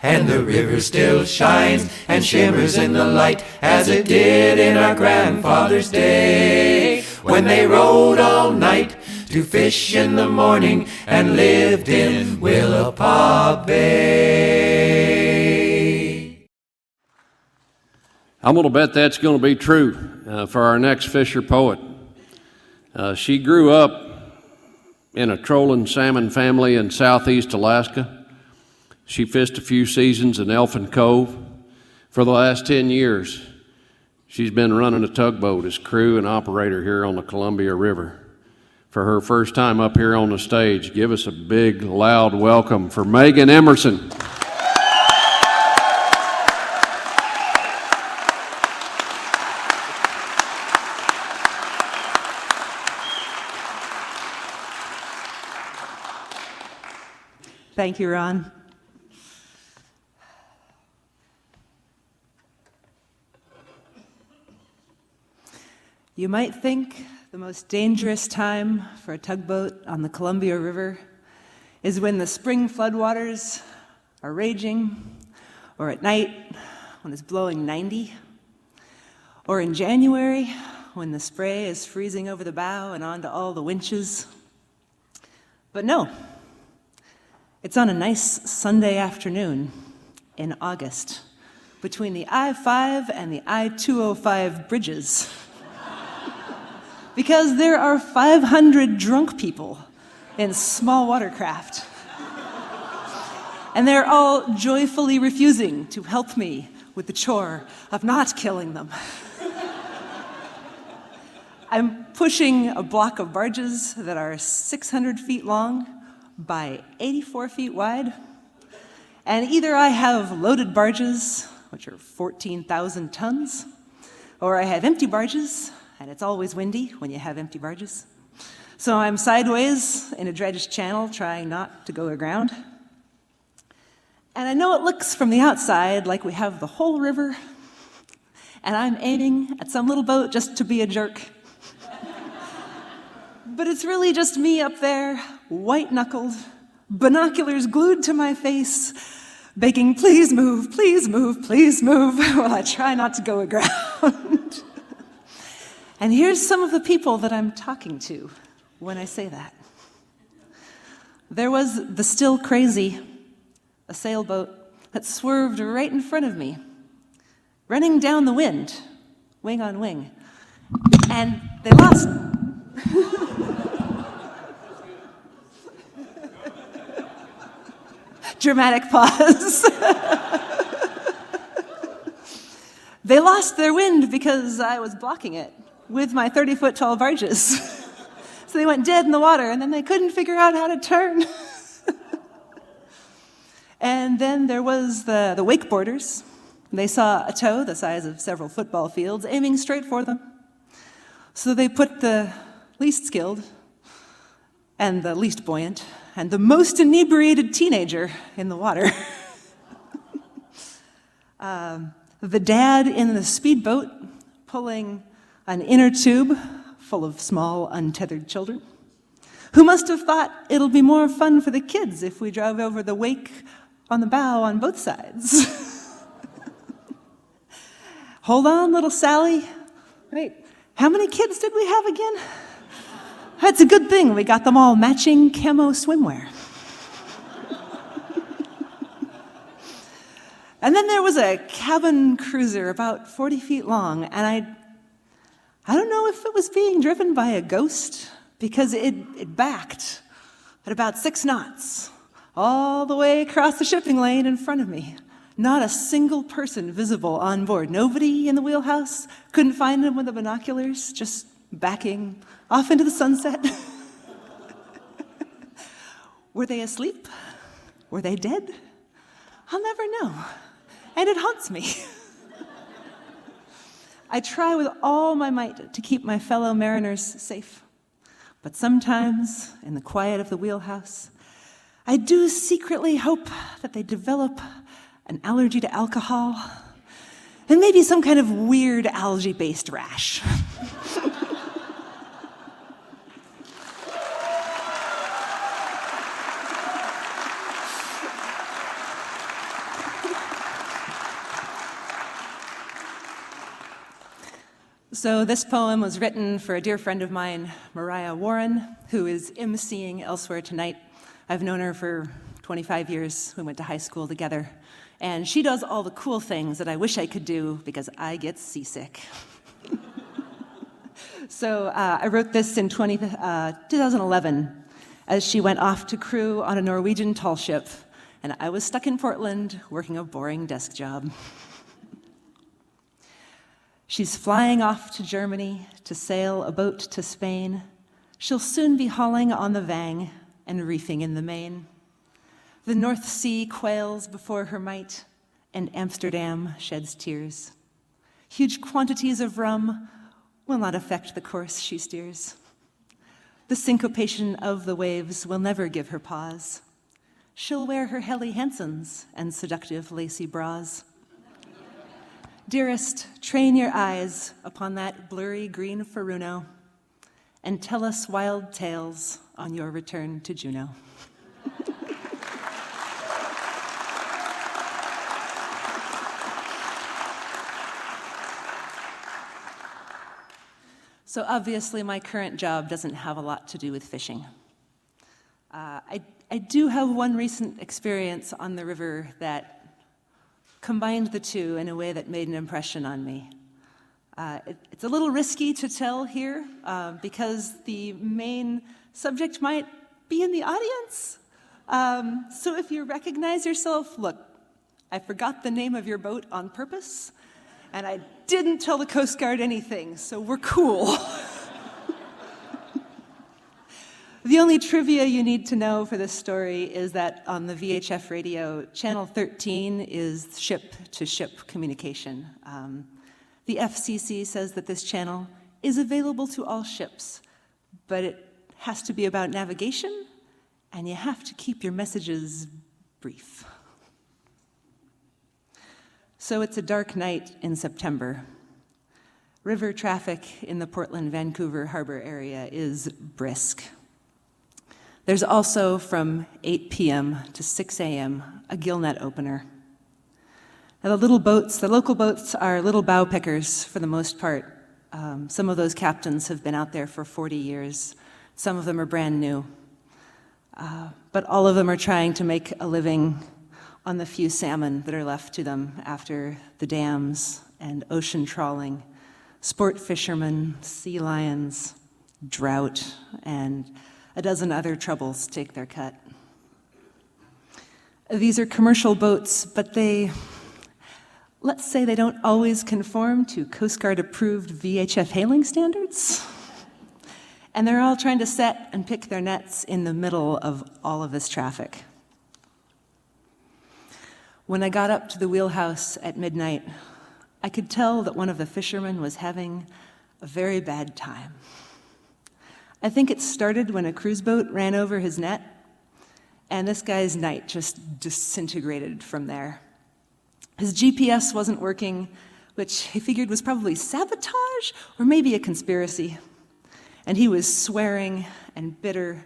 And the river still shines and shimmers in the light as it did in our grandfather's day, when they rode all night to fish in the morning and lived in Willapa Bay. I'm going to bet that's going to be true for our next Fisher poet. She grew up in a trolling salmon family in southeast Alaska. She fished a few seasons in Elfin Cove. For the last 10 years, she's been running a tugboat as crew and operator here on the Columbia River. For her first time up here on the stage, give us a big, loud welcome for Megan Emerson. Thank you, Ron. You might think the most dangerous time for a tugboat on the Columbia River is when the spring floodwaters are raging, or at night when it's blowing 90, or in January when the spray is freezing over the bow and onto all the winches. But no, it's on a nice Sunday afternoon in August between the I-5 and the I-205 bridges. Because there are 500 drunk people in small watercraft. And they're all joyfully refusing to help me with the chore of not killing them. I'm pushing a block of barges that are 600 feet long by 84 feet wide. And either I have loaded barges, which are 14,000 tons, or I have empty barges, and it's always windy when you have empty barges. So I'm sideways in a dredged channel trying not to go aground. And I know it looks from the outside like we have the whole river, and I'm aiming at some little boat just to be a jerk. But it's really just me up there, white-knuckled, binoculars glued to my face, begging, please move, please move, please move, while I try not to go aground. And here's some of the people that I'm talking to when I say that. There was the Still Crazy, a sailboat that swerved right in front of me, running down the wind, wing on wing. And they lost. Dramatic pause. They lost their wind because I was blocking it with my 30-foot tall barges. So they went dead in the water, and then they couldn't figure out how to turn. And then there was the wakeboarders. They saw a tow the size of several football fields aiming straight for them. So they put the least skilled and the least buoyant and the most inebriated teenager in the water. The dad in the speedboat pulling an inner tube full of small, untethered children, who must have thought it'll be more fun for the kids if we drove over the wake on the bow on both sides. Hold on, little Sally. Wait, how many kids did we have again? That's a good thing we got them all matching camo swimwear. And then there was a cabin cruiser about 40 feet long, and I don't know if it was being driven by a ghost, because it backed at about 6 knots, all the way across the shipping lane in front of me. Not a single person visible on board. Nobody in the wheelhouse. Couldn't find them with the binoculars, just backing off into the sunset. Were they asleep? Were they dead? I'll never know. And it haunts me. I try with all my might to keep my fellow mariners safe. But sometimes, in the quiet of the wheelhouse, I do secretly hope that they develop an allergy to alcohol and maybe some kind of weird algae-based rash. So this poem was written for a dear friend of mine, Mariah Warren, who is emceeing elsewhere tonight. I've known her for 25 years. We went to high school together. And she does all the cool things that I wish I could do because I get seasick. So I wrote this in 2011 as she went off to crew on a Norwegian tall ship, and I was stuck in Portland working a boring desk job. She's flying off to Germany to sail a boat to Spain. She'll soon be hauling on the Vang and reefing in the Main. The North Sea quails before her might, and Amsterdam sheds tears. Huge quantities of rum will not affect the course she steers. The syncopation of the waves will never give her pause. She'll wear her Helly Hansons and seductive lacy bras. Dearest, train your eyes upon that blurry green Faruno and tell us wild tales on your return to Juneau. So obviously my current job doesn't have a lot to do with fishing. I do have one recent experience on the river that combined the two in a way that made an impression on me. It's a little risky to tell here because the main subject might be in the audience. So if you recognize yourself, look, I forgot the name of your boat on purpose, and I didn't tell the Coast Guard anything, so we're cool. The only trivia you need to know for this story is that on the VHF radio, channel 13 is ship-to-ship communication. The FCC says that this channel is available to all ships, but it has to be about navigation, and you have to keep your messages brief. So it's a dark night in September. River traffic in the Portland-Vancouver harbor area is brisk. There's also, from 8 p.m. to 6 a.m., a gillnet opener. Now, the local boats are little bow pickers for the most part. Some of those captains have been out there for 40 years. Some of them are brand new. But all of them are trying to make a living on the few salmon that are left to them after the dams and ocean trawling, sport fishermen, sea lions, drought, and a dozen other troubles take their cut. These are commercial boats, but let's say they don't always conform to Coast Guard approved VHF hailing standards. And they're all trying to set and pick their nets in the middle of all of this traffic. When I got up to the wheelhouse at midnight, I could tell that one of the fishermen was having a very bad time. I think it started when a cruise boat ran over his net, and this guy's night just disintegrated from there. His GPS wasn't working, which he figured was probably sabotage or maybe a conspiracy. And he was swearing and bitter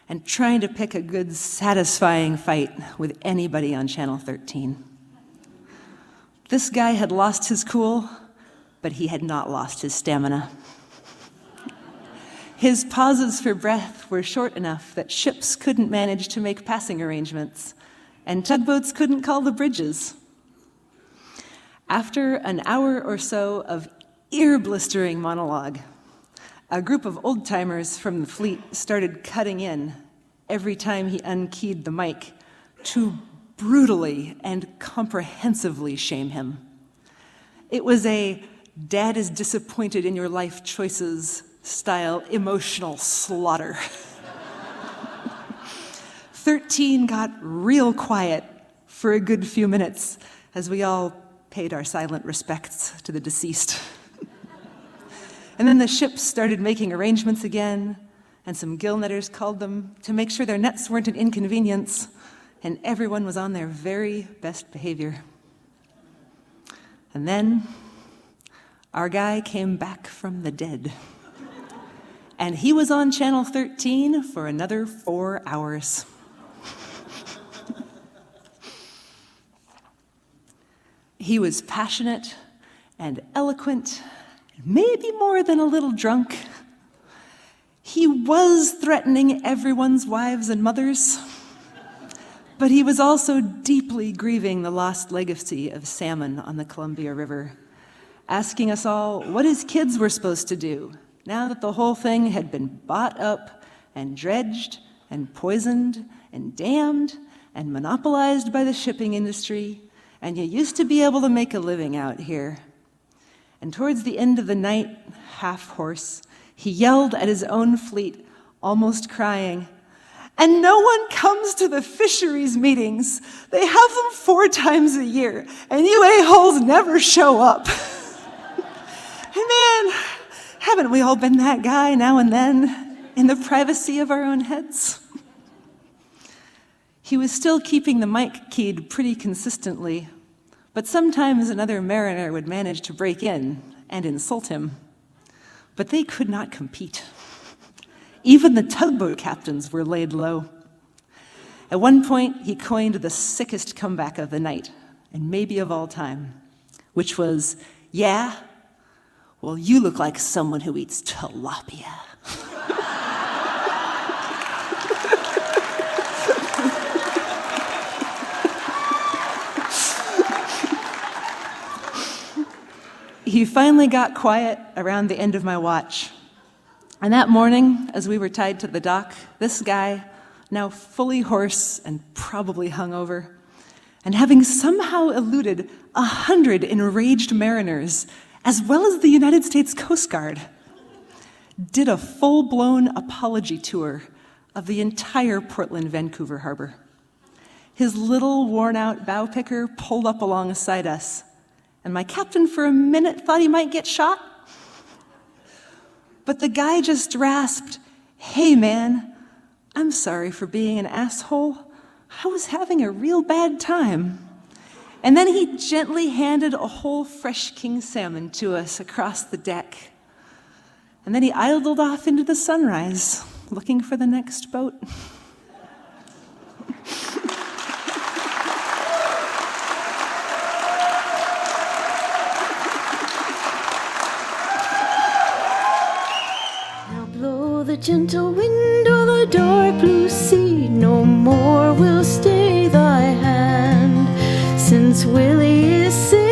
and trying to pick a good, satisfying fight with anybody on Channel 13. This guy had lost his cool, but he had not lost his stamina. His pauses for breath were short enough that ships couldn't manage to make passing arrangements, and tugboats couldn't call the bridges. After an hour or so of ear-blistering monologue, a group of old-timers from the fleet started cutting in every time he unkeyed the mic to brutally and comprehensively shame him. It was a "dad is disappointed in your life choices" style emotional slaughter. 13 got real quiet for a good few minutes as we all paid our silent respects to the deceased. And then the ships started making arrangements again, and some gillnetters called them to make sure their nets weren't an inconvenience, and everyone was on their very best behavior. And then our guy came back from the dead. And he was on Channel 13 for another 4 hours. He was passionate and eloquent maybe more than a little drunk. He was threatening everyone's wives and mothers, but he was also deeply grieving the lost legacy of salmon on the Columbia River, asking us all what his kids were supposed to do now that the whole thing had been bought up and dredged and poisoned and dammed and monopolized by the shipping industry, and you used to be able to make a living out here. And towards the end of the night, half hoarse, he yelled at his own fleet, almost crying, "And no one comes to the fisheries meetings. They have them 4 times a year, and you a-holes never show up." And man, haven't we all been that guy now and then, in the privacy of our own heads? He was still keeping the mic keyed pretty consistently, but sometimes another mariner would manage to break in and insult him. But they could not compete. Even the tugboat captains were laid low. At one point, he coined the sickest comeback of the night, and maybe of all time, which was, "Yeah? Well, you look like someone who eats tilapia." He finally got quiet around the end of my watch. And that morning, as we were tied to the dock, this guy, now fully hoarse and probably hungover, and having somehow eluded 100 enraged mariners, as well as the United States Coast Guard, did a full-blown apology tour of the entire Portland-Vancouver harbor. His little worn-out bow picker pulled up alongside us, and my captain for a minute thought he might get shot. But the guy just rasped, "Hey man, I'm sorry for being an asshole. I was having a real bad time." And then he gently handed a whole fresh king salmon to us across the deck. And then he idled off into the sunrise, looking for the next boat. The gentle wind or the dark blue sea, no more will stay thy hand, since Willie is safe.